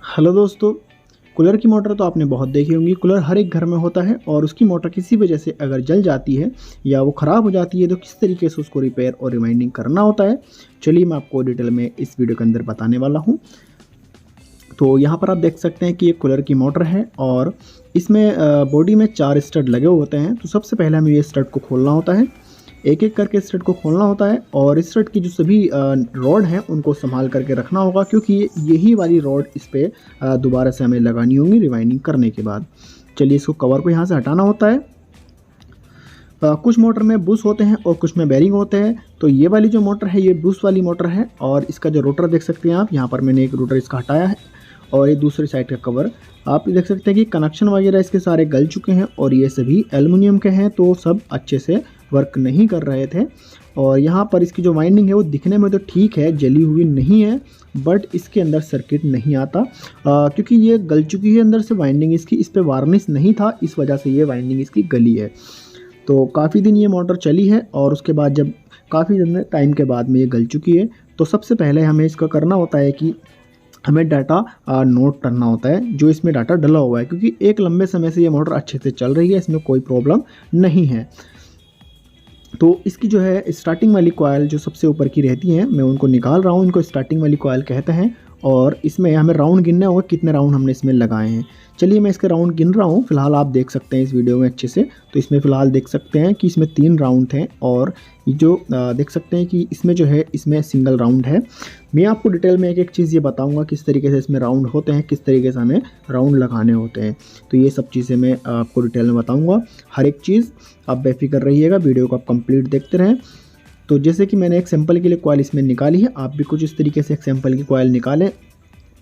Hello दोस्तों। Cooler की motor तो आपने बहुत देखी होंगी। कूलर हर एक घर में होता है और उसकी मोटर किसी वजह से अगर जल जाती है या वो ख़राब हो जाती है तो किस तरीके से उसको रिपेयर और रिवाइंडिंग करना होता है, चलिए मैं आपको डिटेल में इस वीडियो के अंदर बताने वाला हूँ। तो यहाँ पर आप देख सकते हैं कि ये कूलर की मोटर है और इसमें बॉडी में 4 स्टड लगे हुए होते हैं। तो सबसे पहले हमें ये स्टड को खोलना होता है, एक एक करके स्टड को खोलना होता है और इस स्टड की जो सभी रॉड हैं उनको संभाल करके रखना होगा, क्योंकि यही वाली रॉड इस पर दोबारा से हमें लगानी होंगी रिवाइंडिंग करने के बाद। चलिए इसको कवर को यहाँ से हटाना होता है। कुछ मोटर में बुश होते हैं और कुछ में बेरिंग होते हैं। तो ये वाली जो मोटर है ये बुश वाली मोटर है और इसका जो रोटर देख सकते हैं आप, यहाँ पर मैंने एक रोटर इसका हटाया है और ये दूसरी साइड का कवर आप देख सकते हैं कि कनेक्शन वगैरह इसके सारे गल चुके हैं और ये सभी एल्युमिनियम के हैं, तो सब अच्छे से वर्क नहीं कर रहे थे। और यहाँ पर इसकी जो वाइंडिंग है वो दिखने में तो ठीक है, जली हुई नहीं है, बट इसके अंदर सर्किट नहीं आता क्योंकि ये गल चुकी है अंदर से वाइंडिंग इसकी। इस पर वार्निश नहीं था, इस वजह से ये वाइंडिंग इसकी गली है। तो काफ़ी दिन ये मोटर चली है और उसके बाद जब काफ़ी दिन टाइम के बाद में ये गल चुकी है तो सबसे पहले हमें इसका करना होता है कि हमें डाटा नोट करना होता है जो इसमें डाटा डला हुआ है, क्योंकि एक लंबे समय से ये मोटर अच्छे से चल रही है, इसमें कोई प्रॉब्लम नहीं है। तो इसकी जो है स्टार्टिंग वाली कॉयल जो सबसे ऊपर की रहती हैं मैं उनको निकाल रहा हूँ, इनको स्टार्टिंग वाली कॉयल कहते हैं। और इसमें हमें राउंड गिनने होगा कितने राउंड हमने इसमें लगाए हैं। चलिए मैं इसके राउंड गिन रहा हूँ, फिलहाल आप देख सकते हैं इस वीडियो में अच्छे से। तो इसमें फ़िलहाल देख सकते हैं कि इसमें 3 राउंड हैं और ये जो देख सकते हैं कि इसमें जो है इसमें सिंगल राउंड है। मैं आपको डिटेल में एक एक चीज़ ये बताऊंगा किस तरीके से इसमें राउंड होते हैं, किस तरीके से हमें राउंड लगाने होते हैं। तो ये सब चीज़ें मैं आपको डिटेल में बताऊँगा, हर एक चीज़। आप बेफिक्र रहिएगा, वीडियो को आप कंप्लीट देखते रहें। तो जैसे कि मैंने एक सैंपल के लिए कॉयल इसमें निकाली है, आप भी कुछ इस तरीके से एक सैंपल की कॉयल निकालें।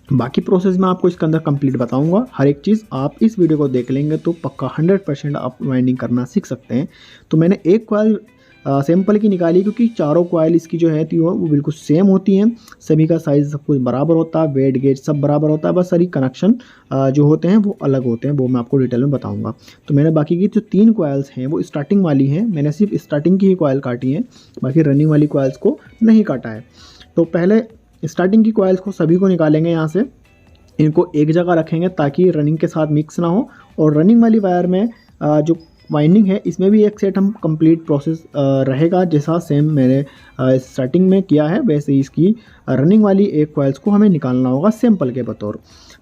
बाकी प्रोसेस मैं आपको इसके अंदर कंप्लीट बताऊंगा, हर एक चीज़ आप इस वीडियो को देख लेंगे तो पक्का 100% आप वाइंडिंग करना सीख सकते हैं। तो मैंने एक कॉयल सैंपल की निकाली क्योंकि चारों कॉयल इसकी जो है वो बिल्कुल सेम होती हैं, सभी का साइज़ सब कुछ बराबर होता है, वेट गेज सब बराबर होता है, बस सारी कनेक्शन जो होते हैं वो अलग होते हैं, वो मैं आपको डिटेल में बताऊंगा। तो मैंने बाकी की जो 3 कॉयल्स हैं वो स्टार्टिंग वाली हैं, मैंने सिर्फ स्टार्टिंग की ही कॉयल काटी है, बाकी रनिंग वाली कॉयल्स को नहीं काटा है। तो पहले स्टार्टिंग की कॉयल्स को सभी को निकालेंगे यहाँ से, इनको एक जगह रखेंगे ताकि रनिंग के साथ मिक्स ना हो। और रनिंग वाली वायर में जो वाइंडिंग है इसमें भी एक सेट हम कंप्लीट प्रोसेस रहेगा, जैसा सेम मैंने स्टार्टिंग में किया है वैसे ही इसकी रनिंग वाली एक कॉइल्स को हमें निकालना होगा सैंपल के बतौर।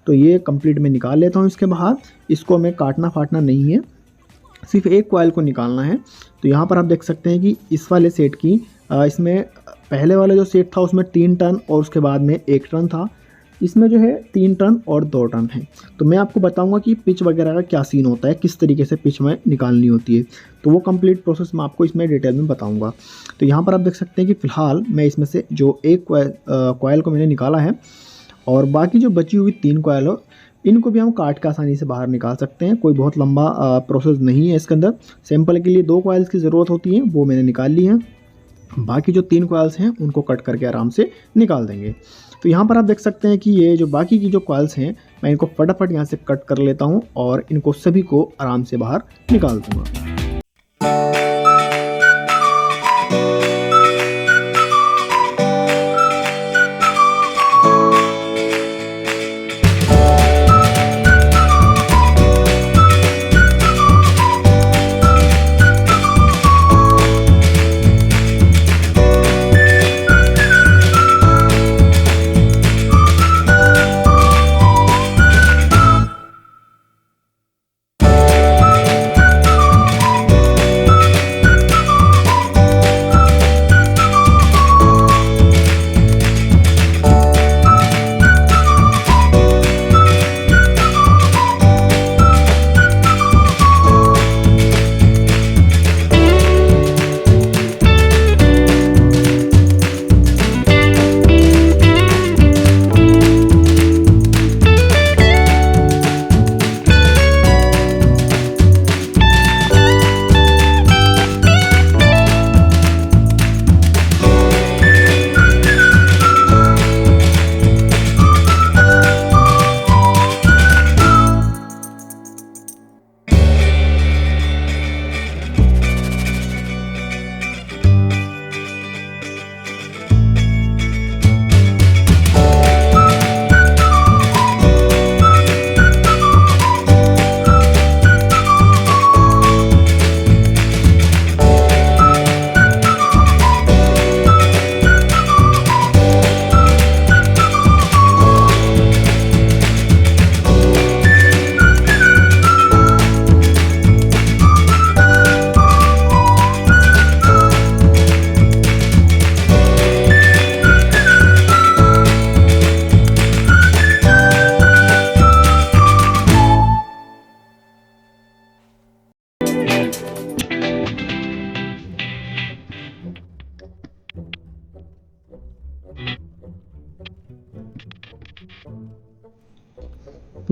तो ये कंप्लीट मैं निकाल लेता हूँ। इसके बाद इसको हमें काटना फाटना नहीं है, सिर्फ एक कॉइल को निकालना है। तो यहाँ पर आप देख सकते हैं कि इस वाले सेट की इसमें पहले वाला जो सेट था उसमें 3 टर्न और उसके बाद में 1 टर्न था, इसमें जो है 3 टर्न और 2 टर्न है। तो मैं आपको बताऊंगा कि पिच वगैरह का क्या सीन होता है, किस तरीके से पिच में निकालनी होती है, तो वो कंप्लीट प्रोसेस मैं आपको इसमें डिटेल में बताऊंगा। तो यहाँ पर आप देख सकते हैं कि फ़िलहाल मैं इसमें से जो एक कॉयल को मैंने निकाला है और बाकी जो बची हुई 3 कॉयल हो इनको भी हम काट के आसानी से बाहर निकाल सकते हैं, कोई बहुत लंबा प्रोसेस नहीं है इसके अंदर। सैंपल के लिए 2 कॉयल्स की ज़रूरत होती है, वो मैंने निकाल ली है, बाकी जो 3 कॉयल्स हैं उनको कट करके आराम से निकाल देंगे। तो यहाँ पर आप देख सकते हैं कि ये जो बाकी की जो कॉइल्स हैं मैं इनको फटाफट यहाँ से कट कर लेता हूँ और इनको सभी को आराम से बाहर निकाल दूँगा।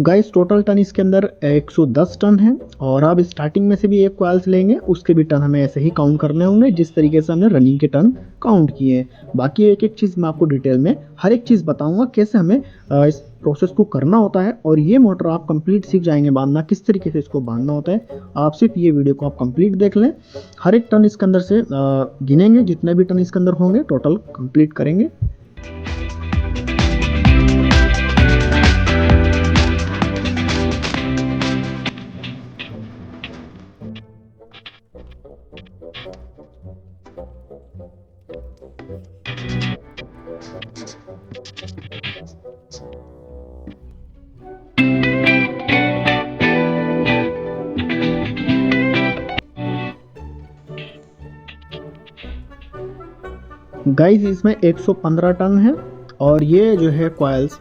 गाइस टोटल टन इसके अंदर 110 टन है और अब स्टार्टिंग में से भी एक कॉइल्स लेंगे, उसके भी टन हमें ऐसे ही काउंट करने होंगे जिस तरीके से हमने रनिंग के टन काउंट किए हैं। बाकी एक एक चीज़ मैं आपको डिटेल में हर एक चीज़ बताऊंगा कैसे हमें इस प्रोसेस को करना होता है। और ये मोटर आप कंप्लीट सीख जाएंगे बांधना, किस तरीके से इसको बांधना होता है। आप सिर्फ ये वीडियो को आप कंप्लीट देख लें, हर एक टन इसके अंदर से गिनेंगे, जितने भी टन इसके अंदर होंगे टोटल कंप्लीट करेंगे। गाइस इसमें 115 टन है और ये जो है कॉइल्स,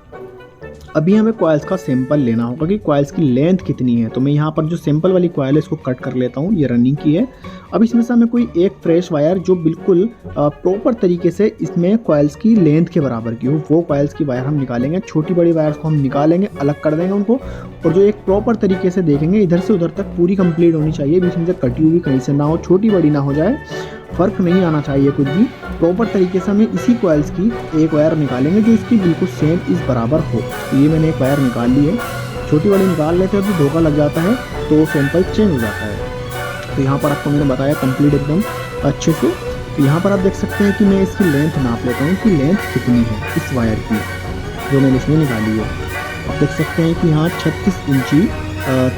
अभी हमें कॉइल्स का सैंपल लेना होगा कि कॉइल्स की लेंथ कितनी है। तो मैं यहाँ पर जो सैंपल वाली कॉइल है इसको कट कर लेता हूँ, ये रनिंग की है। अब इसमें से हमें कोई एक फ्रेश वायर जो बिल्कुल प्रॉपर तरीके से इसमें कॉइल्स की लेंथ के बराबर की हो, वो कॉइल्स की वायर हम निकालेंगे। छोटी बड़ी वायर्स को हम निकालेंगे, अलग कर देंगे उनको, और जो एक प्रॉपर तरीके से देखेंगे इधर से उधर तक पूरी कंप्लीट होनी चाहिए, बीच में से कटी हुई कहीं से ना हो, छोटी बड़ी ना हो जाए, फ़र्क नहीं आना चाहिए कुछ भी। प्रॉपर तरीके से हमें इसी कॉइल्स की एक वायर निकालेंगे जो इसकी बिल्कुल सेम इस बराबर हो। तो ये मैंने एक वायर निकाल ली है, छोटी वाली निकाल लेते हैं तो धोखा लग जाता है तो सैंपल चेंज हो जाता है। तो यहाँ पर आपको मैंने बताया कंप्लीट एकदम अच्छे से। तो यहाँ पर आप देख सकते हैं कि मैं इसकी लेंथ नाप लेता हूँ कि लेंथ कितनी है इस वायर की जो मैंने इसमें निकाली है। आप देख सकते हैं कि यहाँ 36 इंची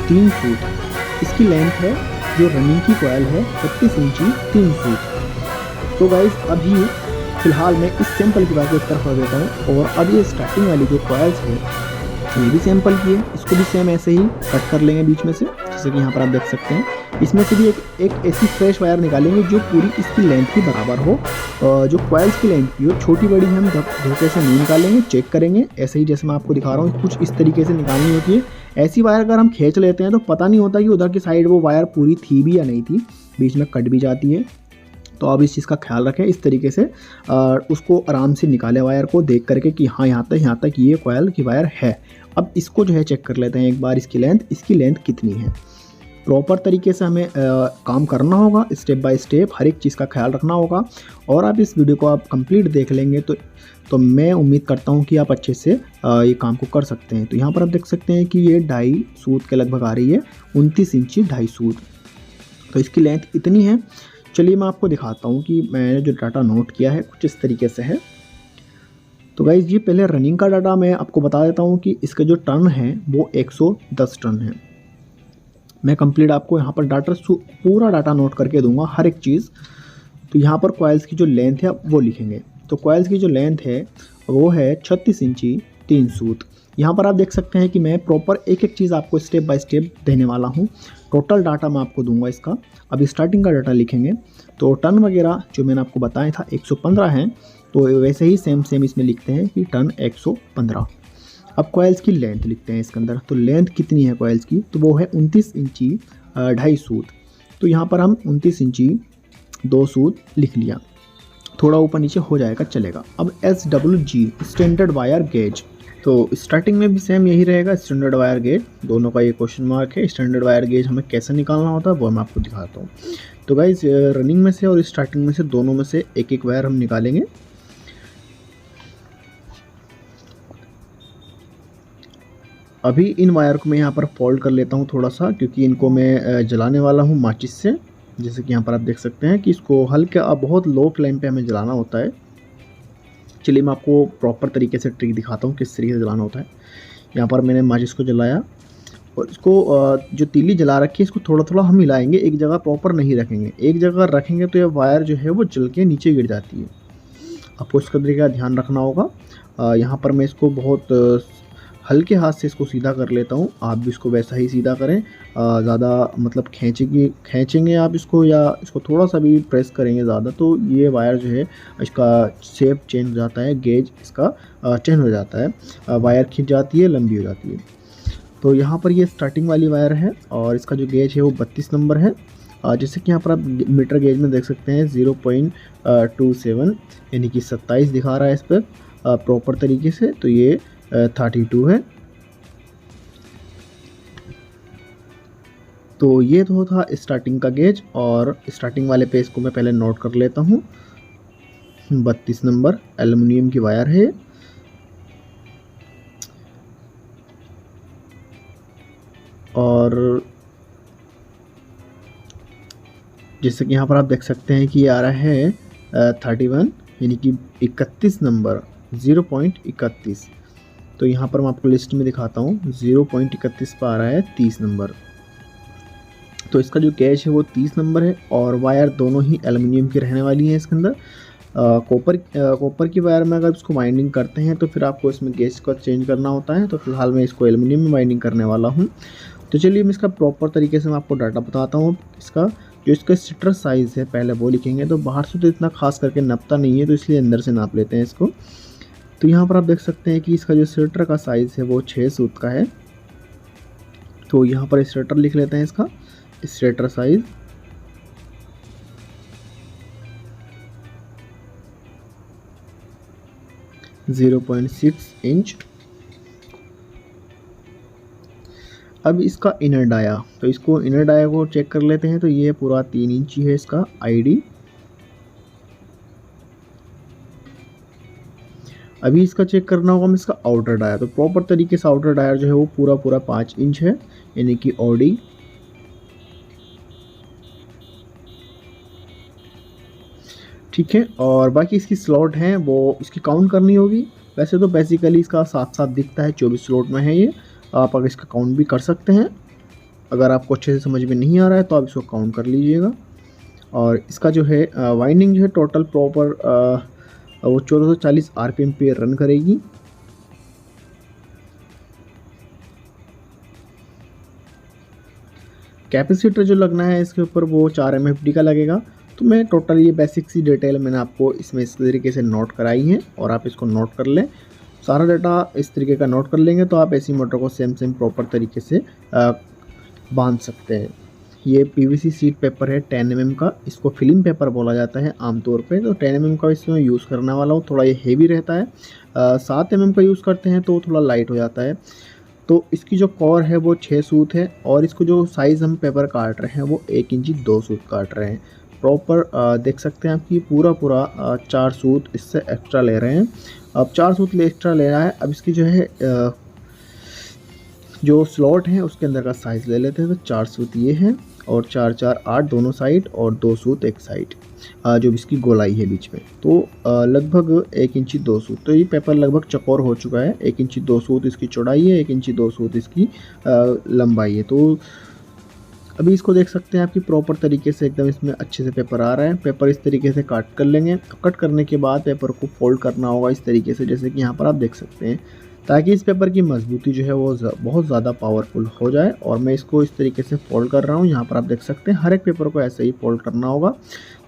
3 फुट इसकी लेंथ है। जो रनिंग की कॉइल है 36 इंची 3 फुट। तो गाइस अभी फ़िलहाल मैं इस सैंपल की बात को एक तरफ कर देता हूँ और अब ये स्टार्टिंग वाली जो कॉइल्स है ये भी सैंपल की है, इसको भी सेम ऐसे ही कट कर लेंगे बीच में से, जैसे कि यहाँ पर आप देख सकते हैं। इसमें से भी एक ऐसी फ्रेश वायर निकालेंगे जो पूरी इसकी लेंथ की बराबर हो, जो कॉइल्स की लेंथ की हो। छोटी बड़ी हम धोखे से नहीं निकालेंगे, चेक करेंगे ऐसे ही जैसे मैं आपको दिखा रहा हूँ, कुछ इस तरीके से निकालनी होती है। ऐसी वायर अगर हम खींच लेते हैं तो पता नहीं होता कि उधर की साइड वो वायर पूरी थी भी या नहीं थी, बीच में कट भी जाती है। तो आप इस चीज़ का ख्याल रखें, इस तरीके से उसको आराम से निकालें वायर को देख करके कि हाँ यहाँ तक ये कॉइल की वायर है। अब इसको जो है चेक कर लेते हैं एक बार, इसकी लेंथ कितनी है। प्रॉपर तरीके से हमें काम करना होगा, स्टेप बाय स्टेप हर एक चीज़ का ख्याल रखना होगा। और आप इस वीडियो को आप कंप्लीट देख लेंगे तो मैं उम्मीद करता हूँ कि आप अच्छे से ये काम को कर सकते हैं। तो यहाँ पर आप देख सकते हैं कि ये 2.5 सूत के लगभग आ रही है, 29 इंची 2.5 सूत। तो इसकी लेंथ इतनी है। चलिए मैं आपको दिखाता हूँ कि मैंने जो डाटा नोट किया है कुछ इस तरीके से है। तो गाइज़ ये पहले रनिंग का डाटा मैं आपको बता देता हूँ कि इसके जो टन है वो 110 टन है। मैं कंप्लीट आपको यहाँ पर पूरा डाटा नोट करके दूंगा हर एक चीज़। तो यहाँ पर कॉइल्स की जो लेंथ है वो लिखेंगे। तो कॉइल्स की जो लेंथ है वो है 36 इंची 3 सूत। यहाँ पर आप देख सकते हैं कि मैं प्रॉपर एक एक चीज़ आपको स्टेप बाय स्टेप देने वाला हूँ। टोटल डाटा मैं आपको दूंगा इसका। अभी स्टार्टिंग का डाटा लिखेंगे तो टन वगैरह जो मैंने आपको बताया था 115 हैं, तो वैसे ही सेम इसमें लिखते हैं कि टन 115। अब कॉइल्स की लेंथ लिखते हैं इसके अंदर। तो लेंथ कितनी है कॉइल्स की, तो वो है 29 इंची 2.5 सूत। तो यहाँ पर हम 29 इंची 2 सूत लिख लिया, थोड़ा ऊपर नीचे हो जाएगा चलेगा। अब SWG स्टैंडर्ड वायर गेज, तो स्टार्टिंग में भी सेम यही रहेगा, स्टैंडर्ड वायर गेज, दोनों का ये क्वेश्चन मार्क है। स्टैंडर्ड वायर गेज हमें कैसे निकालना होता है वो मैं आपको दिखाता हूँ। तो गाइज रनिंग में से और स्टार्टिंग में से दोनों में से एक एक वायर हम निकालेंगे। अभी इन वायर को मैं यहाँ पर फोल्ड कर लेता हूँ थोड़ा सा, क्योंकि इनको मैं जलाने वाला हूँ माचिस से। जैसे कि यहाँ पर आप देख सकते हैं कि इसको हल्का बहुत लो फ्लेम पे हमें जलाना होता है। चलिए मैं आपको प्रॉपर तरीके से ट्रिक दिखाता हूँ किस तरीके से जलाना होता है। यहाँ पर मैंने माचिस को जलाया और इसको जो तीली जला रखी है इसको थोड़ा थोड़ा हम हिलाएंगे, एक जगह प्रॉपर नहीं रखेंगे। एक जगह रखेंगे तो ये वायर जो है वो जल के नीचे गिर जाती है। आपको इसका तरीके का ध्यान रखना होगा। यहाँ पर मैं इसको बहुत हल्के हाथ से इसको सीधा कर लेता हूँ, आप भी इसको वैसा ही सीधा करें। ज़्यादा मतलब खींचेंगे आप इसको या इसको थोड़ा सा भी प्रेस करेंगे ज़्यादा तो ये वायर जो है इसका शेप चेंज हो जाता है, गेज इसका चेंज हो जाता है, वायर खिंच जाती है, लंबी हो जाती है। तो यहाँ पर ये स्टार्टिंग वाली वायर है और इसका जो गेज है वो 32 नंबर है। जैसे कि यहाँ पर आप मीटर गेज में देख सकते हैं 0.27 यानी कि 27 दिखा रहा है इस पर प्रॉपर तरीके से। तो ये 32 है। तो ये तो था स्टार्टिंग का गेज, और स्टार्टिंग वाले पेज को मैं पहले नोट कर लेता हूँ। 32 नंबर एल्युमिनियम की वायर है। और जैसे कि यहाँ पर आप देख सकते हैं कि ये आ रहा है 31, यानी कि 31 नंबर, 0.31। तो यहाँ पर मैं आपको लिस्ट में दिखाता हूँ, 0.31 पर आ रहा है 30 नंबर। तो इसका जो कैच है वो 30 नंबर है, और वायर दोनों ही एल्युमिनियम की रहने वाली हैं इसके अंदर। कॉपर की वायर में अगर इसको वाइंडिंग करते हैं तो फिर आपको इसमें गेज को चेंज करना होता है। तो फिलहाल मैं इसको एल्युमिनियम में वाइंडिंग करने वाला हूँ। तो चलिए मैं इसका प्रॉपर तरीके से मैं आपको डाटा बताता हूँ। इसका स्ट्रट साइज़ है, पहले वो लिखेंगे। तो बाहर से तो इतना खास करके नपता नहीं है, तो इसलिए अंदर से नाप लेते हैं इसको। तो यहाँ पर आप देख सकते हैं कि इसका जो स्वेटर का साइज़ है वो 6 सूत का है। तो यहाँ पर स्वेटर लिख लेते हैं, इसका स्वेटर साइज़ 0.6 इंच। अब इसका इनर डाया, तो इसको इनर डाया को चेक कर लेते हैं। तो ये पूरा 3 इंची है इसका आईडी। अभी इसका चेक करना होगा हमें इसका आउटर डाया। तो प्रॉपर तरीके से आउटर डायर जो है वो पूरा 5 इंच है, यानी कि ओडी। ठीक है, और बाकी इसकी स्लॉट हैं वो इसकी काउंट करनी होगी। वैसे तो बेसिकली इसका साथ साथ दिखता है, 24 स्लॉट में है ये। आप अगर इसका काउंट भी कर सकते हैं। अगर आपको अच्छे से समझ में नहीं आ रहा है तो आप इसको काउंट कर लीजिएगा। और इसका जो है वाइंडिंग जो है टोटल प्रॉपर वो 1440 आरपीएम पे रन करेगी। कैपेसिटर जो लगना है इसके ऊपर वो 4 MFD का लगेगा। तो मैं टोटल ये बेसिक सी डिटेल मैंने आपको इसमें इस तरीके से नोट कराई है, और आप इसको नोट कर लें। सारा डाटा इस तरीके का नोट कर लेंगे तो आप ऐसी मोटर को सेम प्रॉपर तरीके से बांध सकते हैं। ये पीवीसी सीट पेपर है 10 mm का, इसको फिल्म पेपर बोला जाता है आमतौर पे। तो 10 mm का इसमें यूज़ करने वाला हूँ। थोड़ा ये हेवी रहता है। 7 mm का यूज़ करते हैं तो थोड़ा लाइट हो जाता है। तो इसकी जो कॉर है वो 6 सूत है, और इसको जो साइज़ हम पेपर काट रहे हैं वो 1 इंची 2 सूत काट रहे हैं। प्रॉपर देख सकते हैं आपकी पूरा 4 सूत इससे एक्स्ट्रा ले रहे हैं। अब 4 सूत एक्स्ट्रा ले रहा है। अब इसकी जो है जो स्लॉट है उसके अंदर का साइज़ ले लेते हैं। तो 4 सूत ये है, और 4 4 8 दोनों साइड, और 2 सूत एक साइड, जो इसकी गोलाई है बीच में। तो लगभग 1 इंची 2 सूत। तो ये पेपर लगभग चौकोर हो चुका है। 1 इंची 2 सूत इसकी चौड़ाई है, 1 इंची 2 सूत इसकी लंबाई है। तो अभी इसको देख सकते हैं आपकी प्रॉपर तरीके से एकदम इसमें अच्छे से पेपर आ रहा है। पेपर इस तरीके से कट कर लेंगे। कट करने के बाद पेपर को फोल्ड करना होगा इस तरीके से, जैसे कि यहाँ पर आप देख सकते हैं, ताकि इस पेपर की मजबूती जो है वो बहुत ज़्यादा पावरफुल हो जाए। और मैं इसको इस तरीके से फोल्ड कर रहा हूँ। यहाँ पर आप देख सकते हैं हर एक पेपर को ऐसे ही फोल्ड करना होगा।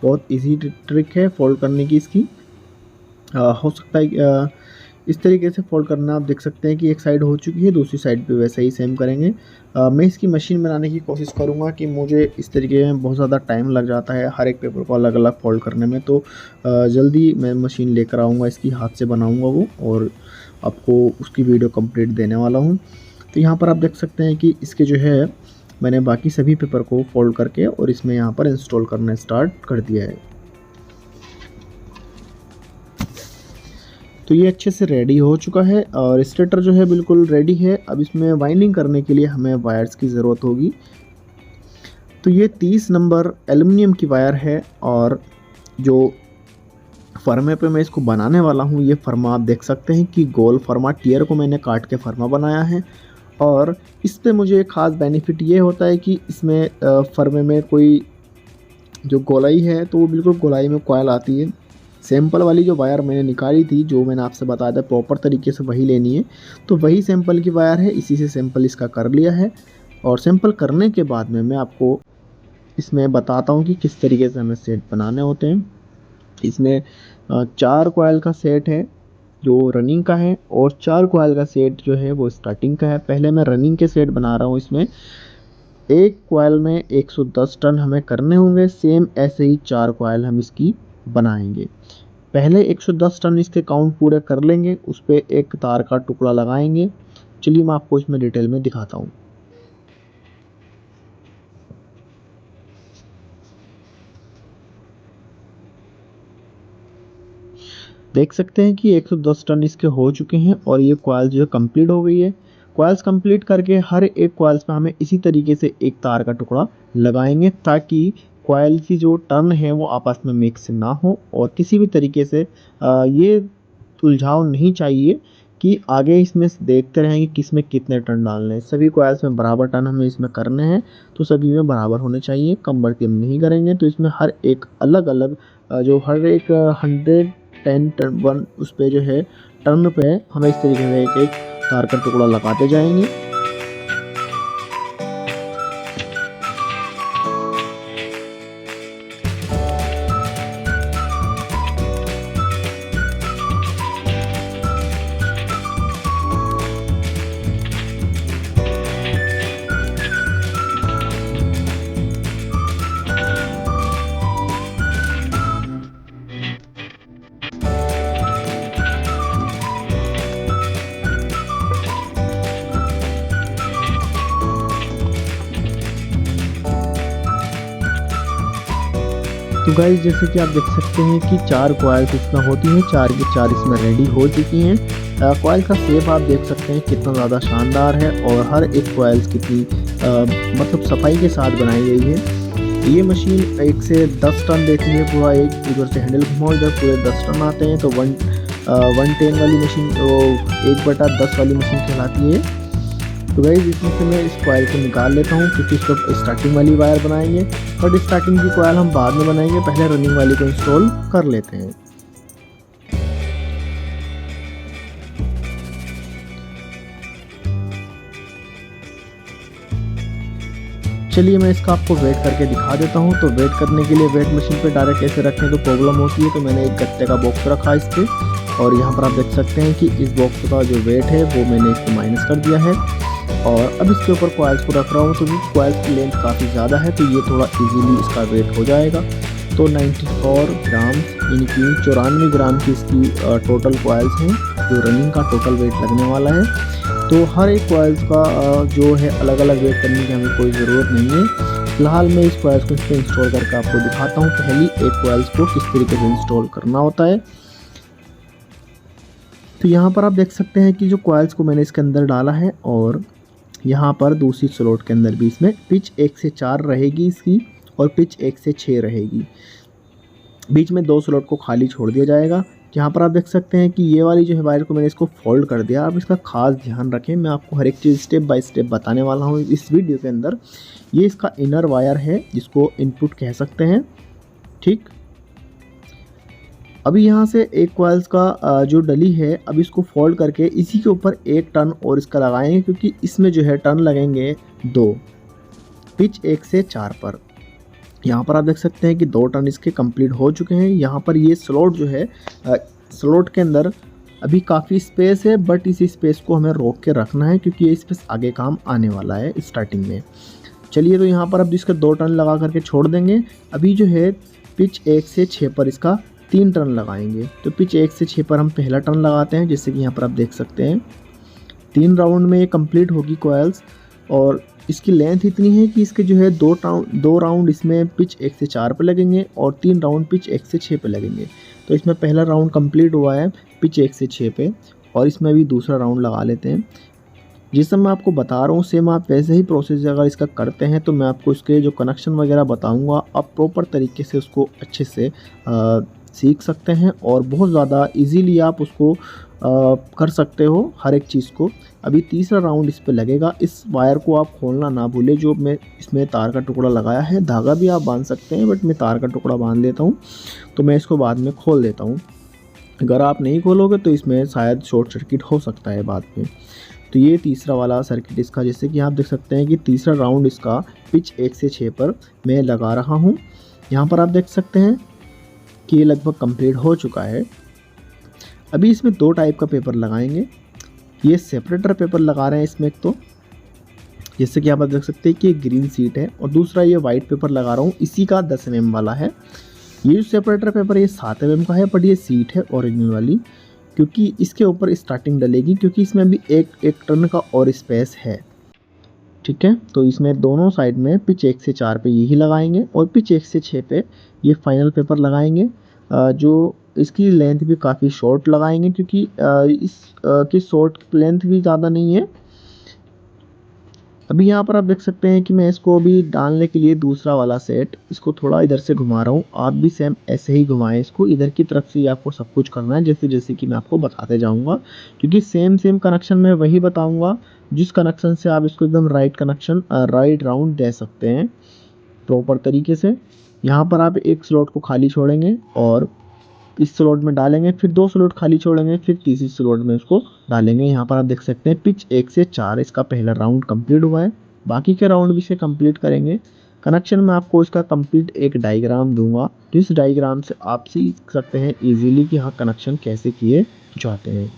बहुत इजी ट्रिक है फोल्ड करने की इसकी। हो सकता है इस तरीके से फोल्ड करना। आप देख सकते हैं कि एक साइड हो चुकी है, दूसरी साइड पे वैसे ही सेम करेंगे। मैं इसकी मशीन बनाने की कोशिश करूँगा कि मुझे इस तरीके में बहुत ज़्यादा टाइम लग जाता है हर एक पेपर को अलग अलग फोल्ड करने में। तो जल्दी मैं मशीन लेकर आऊँगा इसकी, हाथ से बनाऊँगा वो, और आपको उसकी वीडियो कंप्लीट देने वाला हूँ। तो यहाँ पर आप देख सकते हैं कि इसके जो है मैंने बाकी सभी पेपर को फोल्ड करके और इसमें यहाँ पर इंस्टॉल करना स्टार्ट कर दिया है। तो ये अच्छे से रेडी हो चुका है, और स्टेटर जो है बिल्कुल रेडी है। अब इसमें वाइंडिंग करने के लिए हमें वायर्स की ज़रूरत होगी। तो ये 30 नंबर एल्युमिनियम की वायर है, और जो फर्मे पे मैं इसको बनाने वाला हूँ, ये फर्मा आप देख सकते हैं कि गोल फर्मा टियर को मैंने काट के फर्मा बनाया है। और इस पे मुझे एक ख़ास बेनिफिट ये होता है कि इसमें फर्मे में कोई जो गोलाई है तो वो बिल्कुल गोलाई में कॉयल आती है। सैंपल वाली जो वायर मैंने निकाली थी, जो मैंने आपसे बताया था प्रॉपर तरीके से वही लेनी है, तो वही सैंपल की वायर है, इसी से सैंपल इसका कर लिया है। और सैंपल करने के बाद में मैं आपको इसमें बताता हूँ कि किस तरीके से हमें सेट बनाने होते हैं। इसमें 4 कॉयल का सेट है जो रनिंग का है, और 4 कॉयल का सेट जो है वो स्टार्टिंग का है। पहले मैं रनिंग के सेट बना रहा हूँ। इसमें एक कॉयल में 110 टर्न हमें करने होंगे। सेम ऐसे ही 4 कॉयल हम इसकी बनाएंगे। पहले 110 टर्न इसके काउंट पूरे कर लेंगे, उस पर एक तार का टुकड़ा लगाएंगे। चलिए मैं आपको इसमें डिटेल में दिखाता हूँ। देख सकते हैं कि 110 टर्न इसके हो चुके हैं और ये कॉइल जो है कंप्लीट हो गई है। कॉइल्स कंप्लीट करके हर एक कॉइल्स पे हमें इसी तरीके से एक तार का टुकड़ा लगाएंगे ताकि कॉइल की जो टर्न है वो आपस में मिक्स ना हो और किसी भी तरीके से ये उलझाव नहीं चाहिए कि आगे इसमें देखते रहें कि किस में कितने टर्न डालने हैं। सभी कॉइल्स में बराबर टर्न हमें इसमें करने हैं, तो सभी में बराबर होने चाहिए। कम बढ़ती हम नहीं करेंगे, तो इसमें हर एक अलग अलग जो हर एक 110 टर्न वन उस पे जो है टर्न पे हमें इस तरीके से एक एक तार का टुकड़ा लगाते जाएंगे। तो गाइस जैसे कि आप देख सकते हैं कि 4 कॉइल्स इसमें होती हैं, 4 की 4 इसमें रेडी हो चुकी हैं। कॉइल का शेप आप देख सकते हैं कितना ज़्यादा शानदार है और हर एक कॉइल्स कितनी मतलब सफाई के साथ बनाई गई है। ये मशीन 1 से 10 टन देती है पूरा, एक इधर से हैंडल घुमाओ इधर पूरे 10 टन आते हैं। तो 110 वाली मशीन तो 1/10 वाली मशीन कहलाती है। तो गाइस इसमें से मैं इस कॉइल को निकाल लेता हूँ क्योंकि इसको स्टार्टिंग वाली वायर बनाएंगे, बट स्टार्टिंग की कॉइल हम बाद में बनाएंगे, पहले रनिंग वाली को इंस्टॉल कर लेते हैं। चलिए मैं इसका आपको वेट करके दिखा देता हूँ। तो वेट करने के लिए वेट मशीन पे डायरेक्ट ऐसे रखें तो प्रॉब्लम होती है, तो मैंने एक गत्ते का बॉक्स रखा इस पर और यहाँ पर आप देख सकते हैं कि इस बॉक्स का जो वेट है वो मैंने इसको माइनस कर दिया है और अब इसके ऊपर कॉइल्स को रख रहा हूँ। तो कॉइल्स की लेंथ काफ़ी ज़्यादा है तो ये थोड़ा इजीली इसका वेट हो जाएगा। तो 94 ग्राम यानी कि 94 ग्राम की इसकी टोटल कॉइल्स हैं जो रनिंग का टोटल वेट लगने वाला है। तो हर एक कॉइल्स का जो है अलग अलग वेट करने की हमें कोई ज़रूरत नहीं है। फिलहाल मैं इस कॉइल्स को इस पर इंस्टॉल करके आपको दिखाता हूँ पहली एक कॉइल्स को किस तरीके से इंस्टॉल करना होता है। तो यहाँ पर आप देख सकते हैं कि जो कॉइल्स को मैंने इसके अंदर डाला है और यहाँ पर दूसरी स्लॉट के अंदर भी इसमें पिच 1 से 4 रहेगी इसकी और पिच 1 से 6 रहेगी। बीच में 2 स्लॉट को खाली छोड़ दिया जाएगा। यहाँ पर आप देख सकते हैं कि ये वाली जो है वायर को मैंने इसको फोल्ड कर दिया। आप इसका खास ध्यान रखें, मैं आपको हर एक चीज़ स्टेप बाय स्टेप बताने वाला हूँ इस वीडियो के अंदर। ये इसका इनर वायर है जिसको इनपुट कह सकते हैं, ठीक। अभी यहाँ से एक कॉइल्स का जो डली है अब इसको फोल्ड करके इसी के ऊपर एक टर्न और इसका लगाएंगे क्योंकि इसमें जो है टर्न लगेंगे 2 पिच 1 से 4 पर। यहाँ पर आप देख सकते हैं कि 2 टर्न इसके कंप्लीट हो चुके हैं। यहाँ पर ये स्लॉट जो है स्लॉट के अंदर अभी काफ़ी स्पेस है, बट इस स्पेस को हमें रोक के रखना है क्योंकि ये स्पेस आगे काम आने वाला है स्टार्टिंग में। चलिए तो यहाँ पर अब इसका 2 टर्न लगा करके छोड़ देंगे। अभी जो है पिच 1 से 6 पर इसका 3 टर्न लगाएंगे। तो पिच 1 से 6 पर हम पहला टर्न लगाते हैं, जैसे कि यहाँ पर आप देख सकते हैं 3 राउंड में ये कंप्लीट होगी कॉइल्स और इसकी लेंथ इतनी है कि इसके जो है 2 राउंड इसमें पिच 1 से 4 पे लगेंगे और 3 राउंड पिच 1 से 6 पे लगेंगे। तो इसमें पहला राउंड कंप्लीट हुआ है पिच 1 से 6 पे और इसमें भी दूसरा राउंड लगा लेते हैं। जिस समय मैं आपको बता रहा हूँ सेम आप वैसे ही प्रोसेस अगर इसका करते हैं तो मैं आपको इसके जो कनेक्शन वगैरह बताऊँगा, आप प्रॉपर तरीके से उसको अच्छे से सीख सकते हैं और बहुत ज़्यादा इजीली आप उसको कर सकते हो हर एक चीज़ को। अभी तीसरा राउंड इस पे लगेगा। इस वायर को आप खोलना ना भूलें, जो मैं इसमें तार का टुकड़ा लगाया है। धागा भी आप बांध सकते हैं बट मैं तार का टुकड़ा बांध देता हूँ, तो मैं इसको बाद में खोल देता हूँ। अगर आप नहीं खोलोगे तो इसमें शायद शॉर्ट सर्किट हो सकता है बाद में। तो ये तीसरा वाला सर्किट इसका, जैसे कि आप देख सकते हैं कि तीसरा राउंड इसका पिच 1 से 6 पर मैं लगा रहा हूँ। यहाँ पर आप देख सकते हैं कि ये लगभग कंप्लीट हो चुका है। अभी इसमें 2 टाइप का पेपर लगाएंगे। ये सेपरेटर पेपर लगा रहे हैं इसमें एक, तो जैसे कि आप देख सकते हैं कि ये ग्रीन सीट है और दूसरा ये वाइट पेपर लगा रहा हूँ, इसी का 10 mm वाला है। ये जो सेपरेटर पेपर ये 7 mm का है, बट ये सीट है ओरिजिनल वाली, क्योंकि इसके ऊपर स्टार्टिंग डलेगी क्योंकि इसमें अभी एक टर्न का और स्पेस है, ठीक है। तो इसमें दोनों साइड में पिच 1 से 4 पे यही लगाएंगे और पिच 1 से 6 पे ये फाइनल पेपर लगाएंगे। जो इसकी लेंथ भी काफ़ी शॉर्ट लगाएंगे, क्योंकि इस की शॉर्ट लेंथ भी ज़्यादा नहीं है। अभी यहाँ पर आप देख सकते हैं कि मैं इसको अभी डालने के लिए दूसरा वाला सेट इसको थोड़ा इधर से घुमा रहा हूँ। आप भी सेम ऐसे ही घुमाएं इसको, इधर की तरफ से ही आपको सब कुछ करना है, जैसे जैसे कि मैं आपको बताते जाऊँगा, क्योंकि सेम सेम कनेक्शन मैं वही बताऊँगा जिस कनेक्शन से आप इसको एकदम राइट कनेक्शन राइट राउंड दे सकते हैं प्रॉपर तरीके से। यहाँ पर आप एक स्लॉट को खाली छोड़ेंगे और इस स्लॉट में डालेंगे, फिर 2 स्लॉट खाली छोड़ेंगे, फिर तीसरी स्लॉट में उसको डालेंगे। यहाँ पर आप देख सकते हैं पिच 1 से 4 इसका पहला राउंड कंप्लीट हुआ है। बाकी के राउंड भी से कंप्लीट करेंगे। कनेक्शन में आपको इसका कंप्लीट एक डायग्राम दूंगा, जिस डायग्राम से आप सीख सकते हैं इजीली कि हाँ कनेक्शन कैसे किए जाते हैं।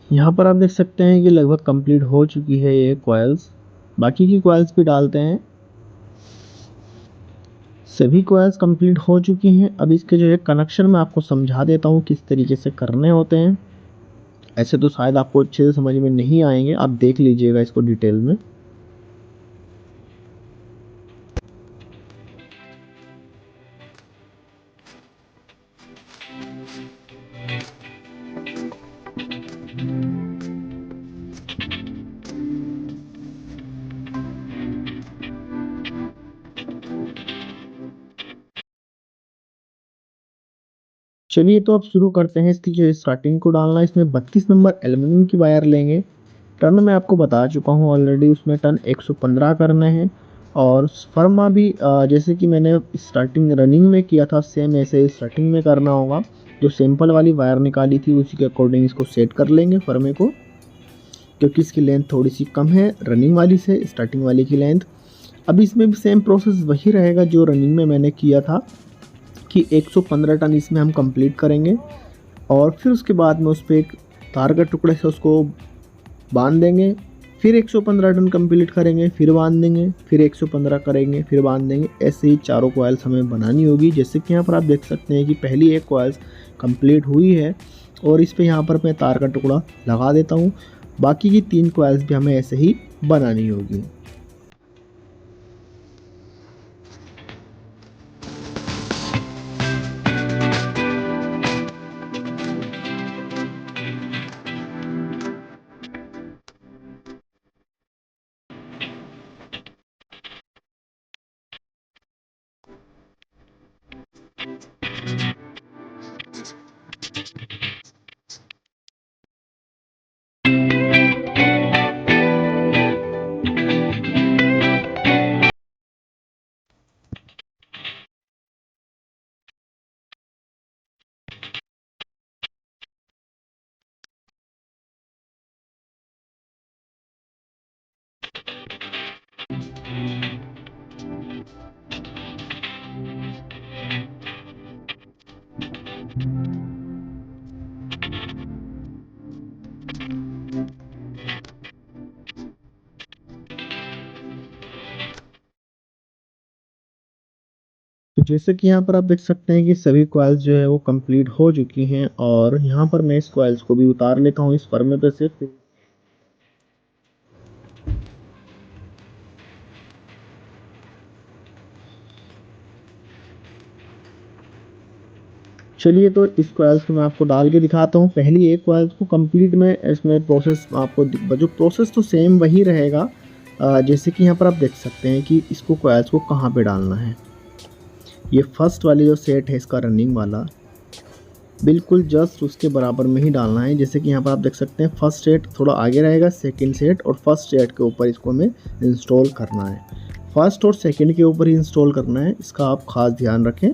यहाँ पर आप देख सकते हैं कि लगभग कंप्लीट हो चुकी है ये कॉइल्स। बाकी की कॉइल्स भी डालते हैं। सभी कॉइल्स कंप्लीट हो चुकी हैं। अब इसके जो है कनेक्शन मैं आपको समझा देता हूँ किस तरीके से करने होते हैं। ऐसे तो शायद आपको अच्छे से समझ में नहीं आएंगे, आप देख लीजिएगा इसको डिटेल में। चलिए तो अब शुरू करते हैं। इसकी जो स्टार्टिंग को डालना है, इसमें 32 नंबर एल्युमिनियम की वायर लेंगे। टर्न मैं आपको बता चुका हूँ ऑलरेडी, उसमें टर्न 115 करने हैं। और फर्मा भी जैसे कि मैंने स्टार्टिंग रनिंग में किया था सेम ऐसे स्टार्टिंग में करना होगा। जो सिंपल वाली वायर निकाली थी उसी के अकॉर्डिंग इसको सेट कर लेंगे फर्मे को, क्योंकि इसकी लेंथ थोड़ी सी कम है रनिंग वाली से, स्टार्टिंग वाली की लेंथ। अब इसमें भी सेम प्रोसेस वही रहेगा जो रनिंग में मैंने किया था, कि 115 टन इसमें हम कंप्लीट करेंगे। और फिर उसके बाद में उस पर एक तार का टुकड़े से उसको बांध देंगे। फिर 115 टन कंप्लीट करेंगे, फिर बांध देंगे, फिर 115 करेंगे, फिर बांध देंगे। ऐसे ही चारों कॉइल्स हमें बनानी होगी। जैसे कि यहाँ पर आप देख सकते हैं कि पहली एक कॉइल्स कंप्लीट हुई है और इस पर यहाँ पर मैं तार का टुकड़ा लगा देता हूँ। बाकी की 3 कॉइल्स भी हमें ऐसे ही बनानी होगी। तो जैसे कि यहाँ पर आप देख सकते हैं कि सभी कॉइल्स जो है वो कंप्लीट हो चुकी हैं। और यहाँ पर मैं इस कॉइल्स को भी उतार लेता हूँ इस फर्मे पे से। चलिए तो इस कॉइल्स को मैं आपको डाल के दिखाता हूँ। पहली एक कॉइल्स को कंप्लीट में इसमें प्रोसेस आपको जो प्रोसेस तो सेम वही रहेगा। जैसे कि यहाँ पर आप देख सकते हैं कि इसको कॉइल्स को कहाँ पे डालना है। ये फर्स्ट वाली जो सेट है इसका रनिंग वाला, बिल्कुल जस्ट उसके बराबर में ही डालना है। जैसे कि यहाँ पर आप देख सकते हैं फर्स्ट सेट थोड़ा आगे रहेगा, सेकंड सेट और फर्स्ट सेट के ऊपर इसको हमें इंस्टॉल करना है। फर्स्ट और सेकंड के ऊपर ही इंस्टॉल करना है, इसका आप खास ध्यान रखें।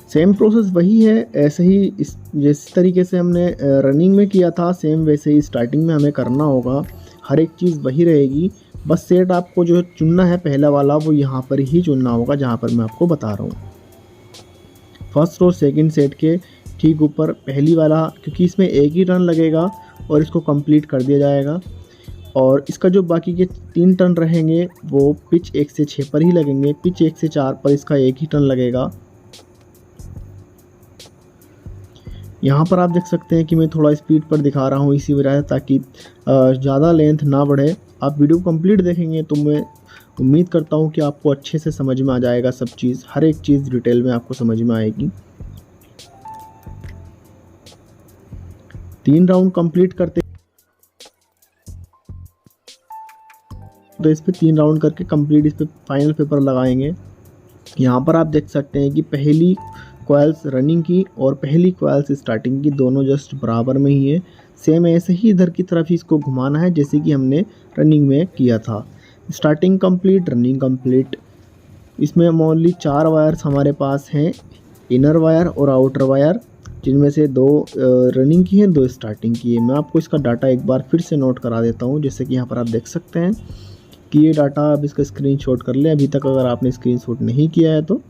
सेम प्रोसेस वही है, ऐसे ही जिस तरीके से हमने रनिंग में किया था सेम वैसे ही स्टार्टिंग में हमें करना होगा। हर एक चीज़ वही रहेगी, बस सेट आपको जो चुनना है पहला वाला वो यहाँ पर ही चुनना होगा जहाँ पर मैं आपको बता रहा हूँ। फर्स्ट और सेकंड सेट के ठीक ऊपर पहली वाला, क्योंकि इसमें एक ही टर्न लगेगा और इसको कंप्लीट कर दिया जाएगा। और इसका जो बाकी के 3 टर्न रहेंगे वो पिच 1 से 6 पर ही लगेंगे। पिच 1 से 4 पर इसका 1 ही टर्न लगेगा। यहाँ पर आप देख सकते हैं कि मैं थोड़ा स्पीड पर दिखा रहा हूँ इसी वजह से, ताकि ज़्यादा लेंथ ना बढ़े। आप वीडियो कंप्लीट देखेंगे तो मैं उम्मीद करता हूँ कि आपको अच्छे से समझ में आ जाएगा सब चीज़, हर एक चीज़ डिटेल में आपको समझ में आएगी। 3 राउंड कंप्लीट करते तो इस पे 3 राउंड करके कंप्लीट इस पे फाइनल पेपर लगाएंगे। यहाँ पर आप देख सकते हैं कि पहली कॉइल्स रनिंग की और पहली कॉइल्स स्टार्टिंग की दोनों जस्ट बराबर में ही है। सेम ऐसे ही इधर की तरफ ही इसको घुमाना है जैसे कि हमने रनिंग में किया था। Starting complete, running complete. इसमें ओनली 4 वायर्स हमारे पास हैं, इनर वायर और आउटर वायर, जिनमें से 2 रनिंग की हैं, 2 स्टार्टिंग की है। मैं आपको इसका डाटा एक बार फिर से नोट करा देता हूँ, जैसे कि यहाँ पर आप देख सकते हैं कि ये डाटा आप इसका स्क्रीनशॉट कर लें अभी तक अगर आपने स्क्रीनशॉट नहीं किया है तो।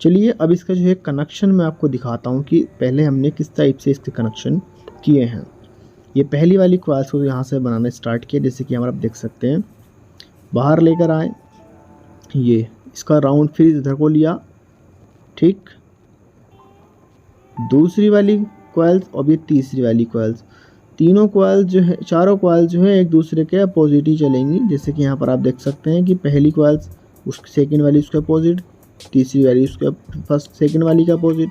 चलिए अब इसका जो है कनेक्शन मैं आपको दिखाता हूँ कि पहले हमने किस टाइप से इसके कनेक्शन किए हैं। ये पहली वाली कॉइल्स को यहाँ से बनाना स्टार्ट किया, जैसे कि यहाँ पर आप देख सकते हैं। बाहर लेकर आए, ये इसका राउंड फिर इधर को लिया, ठीक। दूसरी वाली कॉइल्स और ये तीसरी वाली कॉइल्स, तीनों कॉइल्स जो है, चारों कॉइल्स जो है एक दूसरे के अपोजिट ही चलेंगी। जैसे कि यहाँ पर आप देख सकते हैं कि पहली कॉइल्स उस सेकंड वाली उसके अपोजिट, तीसरी वाली उसके फर्स्ट सेकंड वाली का अपोजिट,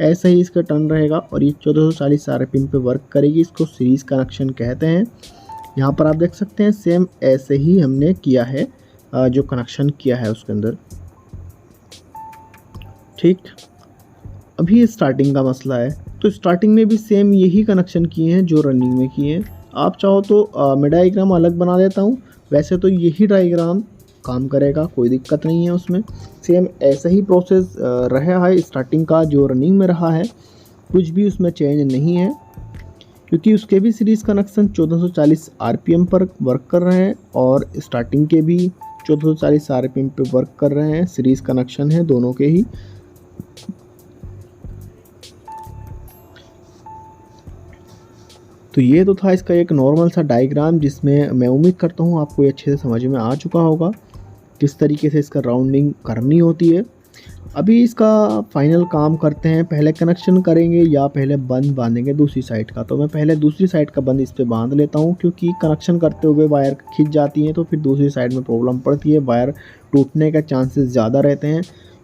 ऐसा ही इसका टर्न रहेगा और ये 1440 आरपीएम पे वर्क करेगी। इसको सीरीज कनेक्शन कहते हैं। यहाँ पर आप देख सकते हैं सेम ऐसे ही हमने किया है, जो कनेक्शन किया है उसके अंदर, ठीक। अभी स्टार्टिंग का मसला है, तो स्टार्टिंग में भी सेम यही कनेक्शन किए हैं जो रनिंग में किए हैं। आप चाहो तो मैं डायग्राम अलग बना देता हूँ, वैसे तो यही डायग्राम काम करेगा, कोई दिक्कत नहीं है उसमें। सेम ऐसा ही प्रोसेस रहा है स्टार्टिंग का जो रनिंग में रहा है, कुछ भी उसमें चेंज नहीं है, क्योंकि उसके भी सीरीज़ कनेक्शन 1440 आरपीएम पर वर्क कर रहे हैं और स्टार्टिंग के भी 1440 आरपीएम पे वर्क कर रहे हैं। सीरीज़ कनेक्शन है दोनों के ही। तो ये तो था इसका एक नॉर्मल सा डायग्राम, जिसमें मैं उम्मीद करता हूँ आपको ये अच्छे से समझ में आ चुका होगा किस तरीके से इसका राउंडिंग करनी होती है। अभी इसका फाइनल काम करते हैं, पहले कनेक्शन करेंगे या पहले बंद बांधेंगे दूसरी साइड का। तो मैं पहले दूसरी साइड का बंद इस पे बांध लेता हूँ, क्योंकि कनेक्शन करते हुए वायर खिंच जाती हैं तो फिर दूसरी साइड में प्रॉब्लम पड़ती है, वायर टूटने का चांसेस ज़्यादा रहते हैं,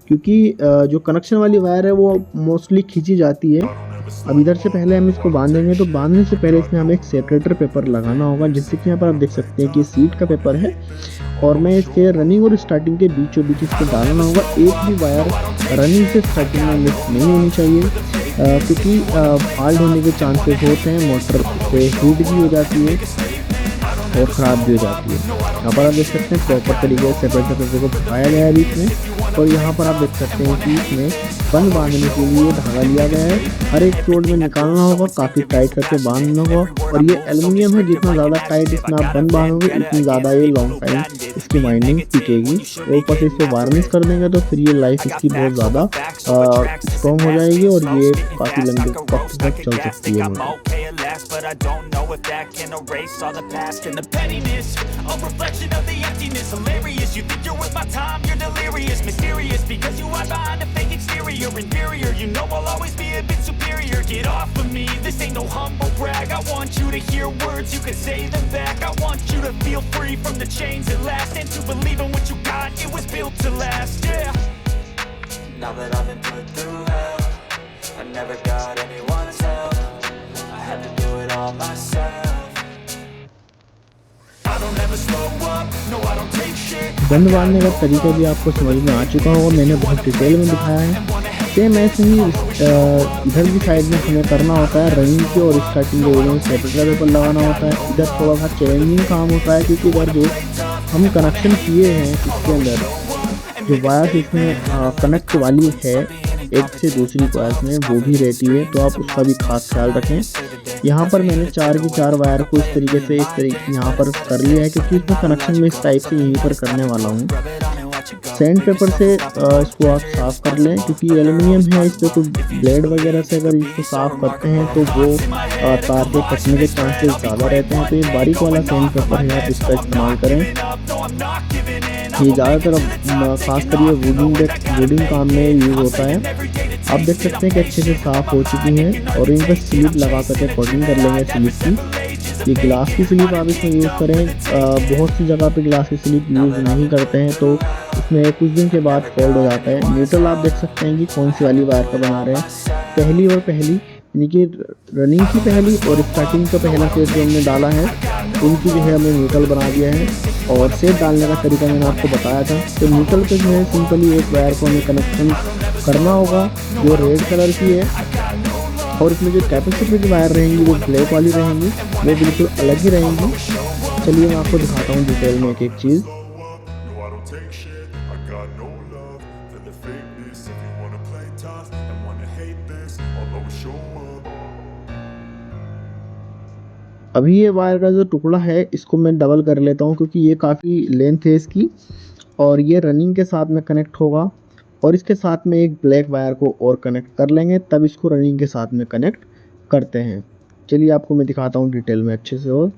क्योंकि जो कनेक्शन वाली वायर है वो मोस्टली खींची जाती है। अब इधर से पहले हम इसको बांधेंगे, तो बांधने से पहले इसमें हमें एक सेपरेटर पेपर लगाना होगा, जिससे कि यहाँ पर आप देख सकते हैं कि सीट का पेपर है और मैं इसके रनिंग और स्टार्टिंग के बीचों बीच इसको डालना होगा। एक भी वायर रनिंग से स्टार्टिंग में मिक्स नहीं होनी चाहिए, क्योंकि फॉल्ट होने के चांसेस होते हैं, मोटर से हीट भी हो जाती है और ख़राब भी हो जाती है। यहाँ पर आप देख सकते हैं प्रॉपर तरीके से सेपरेटर पेपर को फंसाया गया है बीच में, और यहाँ पर आप देख सकते हैं कि इसमें बंद बांधने के लिए धागा लिया गया है। हर एक जोड़ में निकालना होगा, काफ़ी टाइट करके बांधना होगा, और ये एल्युमिनियम है, जितना ज़्यादा टाइट इसमें आप बंद बांधोगे इतनी ज़्यादा ये लॉन्ग टाइम इसकी वाइंडिंग टिकेगी। और ऊपर से इसको वार्निश कर देंगे तो फिर ये लाइफ इसकी बहुत ज़्यादा स्ट्रॉन्ग हो जाएगी और ये काफ़ी लंबे वक्त तक चल सकती है। But I don't know if that can erase all the past and the pettiness, a reflection of the emptiness. Hilarious, you think you're worth my time, you're delirious, mysterious, because you hide behind a fake exterior. Inferior, you know I'll always be a bit superior. Get off of me, this ain't no humble brag. I want you to hear words, you can say them back. I want you to feel free from the chains that last, and to believe in what you got, it was built to last, yeah. Now that I've been put through hell, I never got anyone's help, I had to do it all myself. I don't ever slow up, no I don't take shit. बंद बांधने का तरीका भी आपको समझ में आ चुका होगा, मैंने बहुत डिटेल में दिखाया है। सेम ऐसे ही इधर की साइड में हमें करना होता है, रनिंग की और स्टार्टिंग के में सेपरेटर पेपर लगाना होता है। इधर थोड़ा सा चैलेंजिंग काम होता है, क्योंकि इधर जो हम कनेक्शन किए हैं इसके अंदर जो वायर इसमें कनेक्ट वाली है एक से दूसरी वायर में, वो भी रहती है, तो आप उसका भी खास ख्याल रखें। यहाँ पर मैंने 4 की 4 वायर को इस तरीके से यहाँ पर कर लिया है, क्योंकि इसमें कनेक्शन में इस टाइप से यहीं पर करने वाला हूँ। सैंड पेपर से इसको आप साफ़ कर लें, क्योंकि एल्युमिनियम है इस पर तो ब्लेड वगैरह से अगर इसको साफ़ करते हैं तो वो तार के कटने के चांसेस ज़्यादा रहते हैं। तो ये बारीक वाला सैंड पेपर है, आप इसका इस्तेमाल करें। ये ज़्यादातर खासकर ये वुडिंग काम में यूज़ होता है। आप देख सकते हैं कि अच्छे से साफ़ हो चुकी हैं और इन पर स्लिप लगा करके कोटिंग कर लेंगे स्लिप की। ये गिलास की स्लिप आप इसमें यूज़ करें। बहुत सी जगह पे गिलास की स्लिप यूज़ नहीं करते हैं तो इसमें कुछ दिन के बाद फोल्ड हो जाता है। न्यूट्रल आप देख सकते हैं कि कौन सी वाली वायर का बना रहे हैं, पहली यानी कि रनिंग की पहली और स्टार्टिंग का पहला सेट जो हमने डाला है उनकी जो है हमने न्यूट्रल बना दिया है। और सेट डालने का तरीका मैंने आपको बताया था। तो न्यूट्रल पे जो है सिंपली एक वायर को हमें कनेक्शन करना होगा जो रेड कलर की है, और इसमें जो कैपेसिटर की वायर रहेंगी वो ब्लैक वाली रहेंगी, वो बिल्कुल अलग ही रहेंगी। चलिए मैं आपको दिखाता हूँ डिटेल में एक एक चीज़। अभी ये वायर का जो टुकड़ा है इसको मैं डबल कर लेता हूँ, क्योंकि ये काफ़ी लेंथ है इसकी, और ये रनिंग के साथ में कनेक्ट होगा। और इसके साथ में एक ब्लैक वायर को और कनेक्ट कर लेंगे, तब इसको रनिंग के साथ में कनेक्ट करते हैं। चलिए आपको मैं दिखाता हूँ डिटेल में अच्छे से। और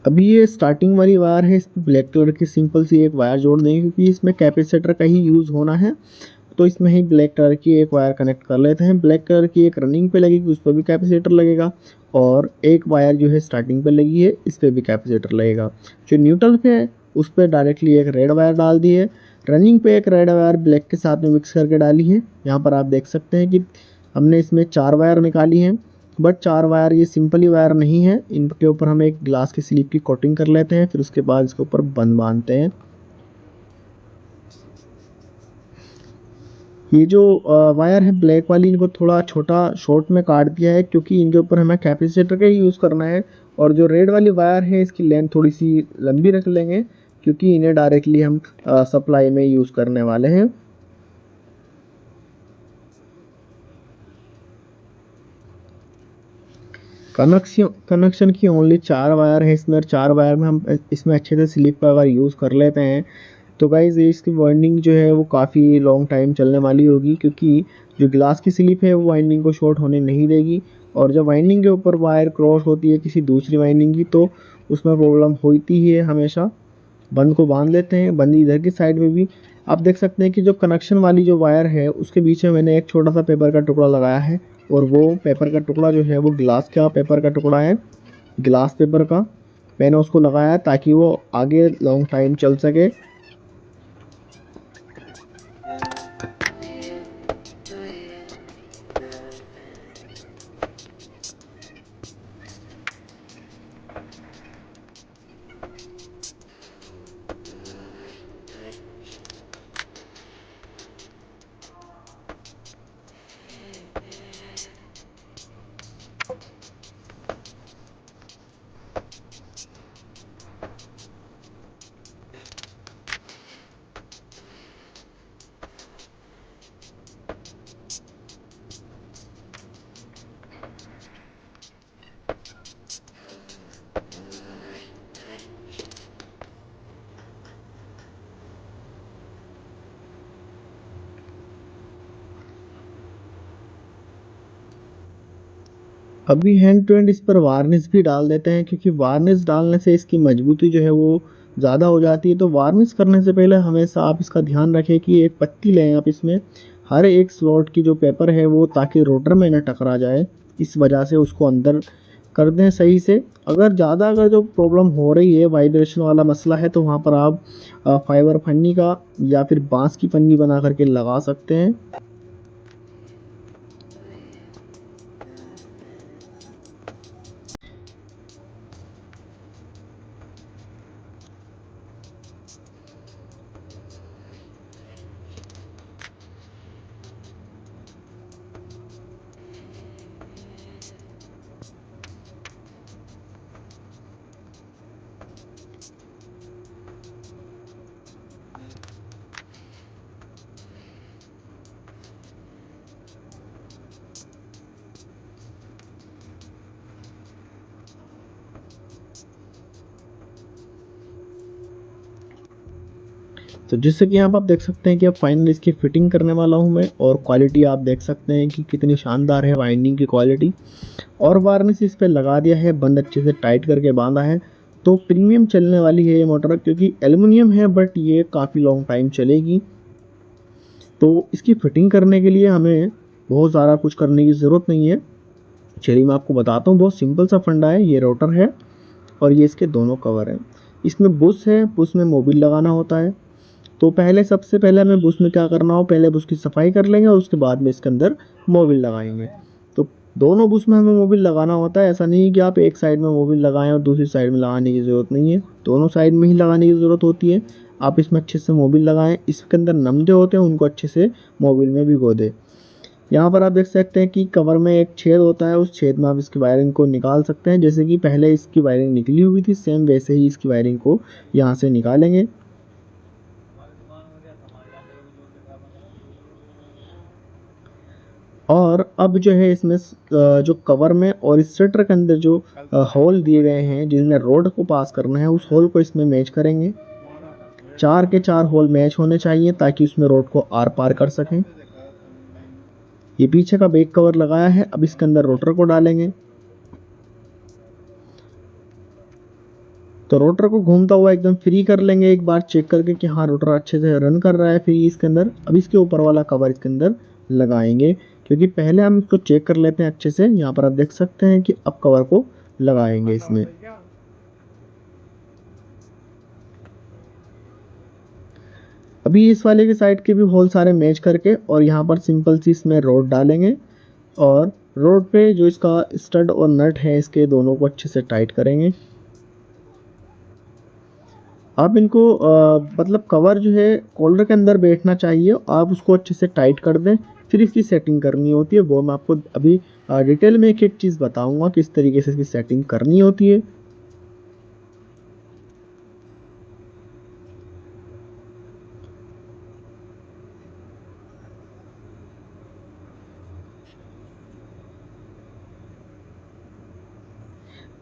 अभी ये स्टार्टिंग वाली वायर है, इस पर ब्लैक कलर की सिंपल सी एक वायर जोड़ देंगे, क्योंकि इसमें कैपेसिटर का ही यूज़ होना है। तो इसमें ही ब्लैक कलर की एक वायर कनेक्ट कर लेते हैं। ब्लैक कलर की एक रनिंग पे लगेगी, उस पर भी कैपेसिटर लगेगा, और एक वायर जो है स्टार्टिंग पे लगी है इस पर भी कैपेसिटर लगेगा। जो न्यूट्रल पे है उस पर डायरेक्टली एक रेड वायर डाल दी है, रनिंग पे एक रेड वायर ब्लैक के साथ में मिक्स करके डाली है। यहाँ पर आप देख सकते हैं कि हमने इसमें 4 वायर निकाली हैं, बट 4 वायर ये सिंपली वायर नहीं है, इनके ऊपर हम एक ग्लास की स्लीप की कोटिंग कर लेते हैं, फिर उसके बाद इसके ऊपर बंद बांधते हैं। ये जो वायर है ब्लैक वाली, इनको थोड़ा छोटा शॉर्ट में काट दिया है, क्योंकि इनके ऊपर हमें कैपेसिटर का ही यूज़ करना है। और जो रेड वाली वायर है इसकी लेंथ थोड़ी सी लंबी रख लेंगे, क्योंकि इन्हें डायरेक्टली हम सप्लाई में यूज़ करने वाले हैं। कनेक्शन की ओनली 4 वायर है इसमें, और 4 वायर में हम इसमें अच्छे से स्लिप का अगर यूज़ कर लेते हैं तो गाइज़ ये इसकी वाइंडिंग जो है वो काफ़ी लॉन्ग टाइम चलने वाली होगी, क्योंकि जो ग्लास की स्लिप है वो वाइंडिंग को शॉर्ट होने नहीं देगी। और जब वाइंडिंग के ऊपर वायर क्रॉस होती है किसी दूसरी वाइंडिंग की तो उसमें प्रॉब्लम होती ही है हमेशा। बंद को बांध लेते हैं, बंद इधर की साइड में भी आप देख सकते हैं कि जो कनेक्शन वाली जो वायर है उसके बीच में मैंने एक छोटा सा पेपर का टुकड़ा लगाया है, और वो पेपर का टुकड़ा जो है वो ग्लास का पेपर का टुकड़ा है, ग्लास पेपर का मैंने उसको लगाया ताकि वो आगे लॉन्ग टाइम चल सके। अभी हैंड टू हैंड इस पर वार्निश भी डाल देते हैं, क्योंकि वार्निश डालने से इसकी मजबूती जो है वो ज़्यादा हो जाती है। तो वार्निश करने से पहले हमेशा आप इसका ध्यान रखें कि एक पत्ती लें आप इसमें हर एक स्लॉट की जो पेपर है वो, ताकि रोटर में न टकरा जाए, इस वजह से उसको अंदर कर दें सही से। अगर जो प्रॉब्लम हो रही है वाइब्रेशन वाला मसला है तो वहाँ पर आप फाइबर फन्नी का या फिर बांस की पन्नी बना करके लगा सकते हैं। तो जिससे कि यहाँ पर आप देख सकते हैं कि अब फाइनली इसकी फिटिंग करने वाला हूँ मैं, और क्वालिटी आप देख सकते हैं कि कितनी शानदार है वाइंडिंग की क्वालिटी। और वार्निश इस पर लगा दिया है, बंद अच्छे से टाइट करके बांधा है। तो प्रीमियम चलने वाली है ये मोटर, क्योंकि एल्युमिनियम है बट ये काफ़ी लॉन्ग टाइम चलेगी। तो इसकी फिटिंग करने के लिए हमें बहुत ज़्यादा कुछ करने की ज़रूरत नहीं है। चलिए मैं आपको बताता हूँ, बहुत सिंपल सा फंडा है। ये रोटर है और ये इसके दोनों कवर हैं। इसमें बुश है, बुश में मोबिल लगाना होता है। तो सबसे पहले हमें बुश में क्या करना हो, पहले बुश की सफाई कर लेंगे और उसके बाद में इसके अंदर मोबिल लगाएंगे। तो दोनों बुश में हमें मोबिल लगाना होता है। ऐसा नहीं है कि आप एक साइड में मोबिल लगाएं और दूसरी साइड में लगाने की ज़रूरत नहीं है, दोनों साइड में ही लगाने की ज़रूरत होती है। आप इसमें अच्छे से मोबिल लगाएं, इसके अंदर नमदे होते हैं उनको अच्छे से मोबिल में भिगो दें। यहाँ पर आप देख सकते हैं कि कवर में एक छेद होता है, उस छेद में आप इसकी वायरिंग को निकाल सकते हैं। जैसे कि पहले इसकी वायरिंग निकली हुई थी, सेम वैसे ही इसकी वायरिंग को यहाँ से निकालेंगे। और अब जो है इसमें जो कवर में और इस शटर के अंदर जो होल दिए गए हैं जिनमें रोड को पास करना है, उस होल को इसमें मैच करेंगे। 4 के 4 होल मैच होने चाहिए ताकि उसमें रोड को आर पार कर सकें। ये पीछे का बैक कवर लगाया है, अब इसके अंदर रोटर को डालेंगे। तो रोटर को घूमता हुआ एकदम फ्री कर लेंगे, एक बार चेक करके कि हाँ रोटर अच्छे से रन कर रहा है फ्री इसके अंदर। अब इसके ऊपर वाला कवर इसके अंदर लगाएंगे, क्योंकि पहले हम इसको चेक कर लेते हैं अच्छे से। यहाँ पर आप देख सकते हैं कि अब कवर को लगाएंगे इसमें। अभी इस वाले के साइड के भी होल सारे मैच करके और यहाँ पर सिंपल सी इसमें रोड डालेंगे, और रोड पे जो इसका स्टड और नट है इसके दोनों को अच्छे से टाइट करेंगे। आप इनको मतलब कवर जो है कॉलर के अंदर बैठना चाहिए, आप उसको अच्छे से टाइट कर दें, फिर इसकी सेटिंग करनी होती है। वो मैं आपको अभी डिटेल में एक एक चीज़ बताऊंगा किस तरीके से इसकी सेटिंग करनी होती है।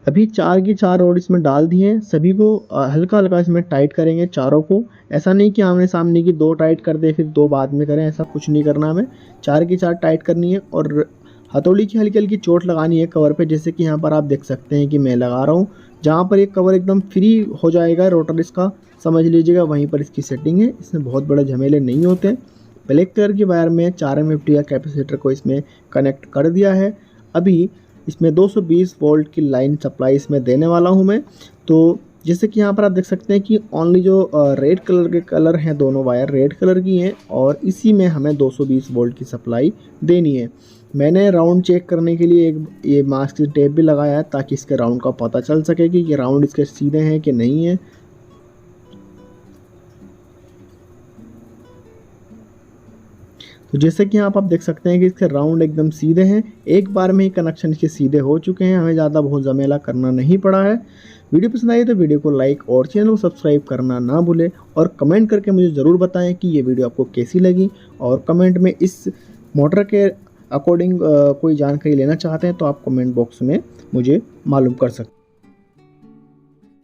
अभी 4 की 4 रोड इसमें डाल दिए हैं, सभी को हल्का हल्का इसमें टाइट करेंगे चारों को। ऐसा नहीं कि आमने सामने की 2 टाइट कर दे फिर 2 बाद में करें, ऐसा कुछ नहीं करना हमें। 4 की 4 टाइट करनी है और हथौड़ी की हल्की हल्की चोट लगानी है कवर पे, जैसे कि यहाँ पर आप देख सकते हैं कि मैं लगा रहा हूँ। जहाँ पर एक कवर एकदम फ्री हो जाएगा रोटर इसका, समझ लीजिएगा वहीं पर इसकी सेटिंग है। इसमें बहुत बड़े झमेले नहीं होते। ब्लैक कलर की वायर में 4 MFT का कैपेसिटर को इसमें कनेक्ट कर दिया है। अभी इसमें 220 वोल्ट की लाइन सप्लाई इसमें देने वाला हूं मैं। तो जैसे कि यहाँ पर आप देख सकते हैं कि ओनली जो रेड कलर के कलर हैं, दोनों वायर रेड कलर की हैं और इसी में हमें 220 वोल्ट की सप्लाई देनी है। मैंने राउंड चेक करने के लिए एक ये मास्क टेप भी लगाया है ताकि इसके राउंड का पता चल सके कि ये राउंड इसके सीधे हैं कि नहीं है। तो जैसे कि यहाँ आप देख सकते हैं कि इसके राउंड एकदम सीधे हैं, एक बार में ही कनेक्शन इसके सीधे हो चुके हैं, हमें ज़्यादा बहुत झमेला करना नहीं पड़ा है। वीडियो पसंद आई तो वीडियो को लाइक और चैनल को सब्सक्राइब करना ना भूलें, और कमेंट करके मुझे ज़रूर बताएं कि ये वीडियो आपको कैसी लगी। और कमेंट में इस मोटर के अकॉर्डिंग कोई जानकारी लेना चाहते हैं तो आप कमेंट बॉक्स में मुझे मालूम कर सकते हैं।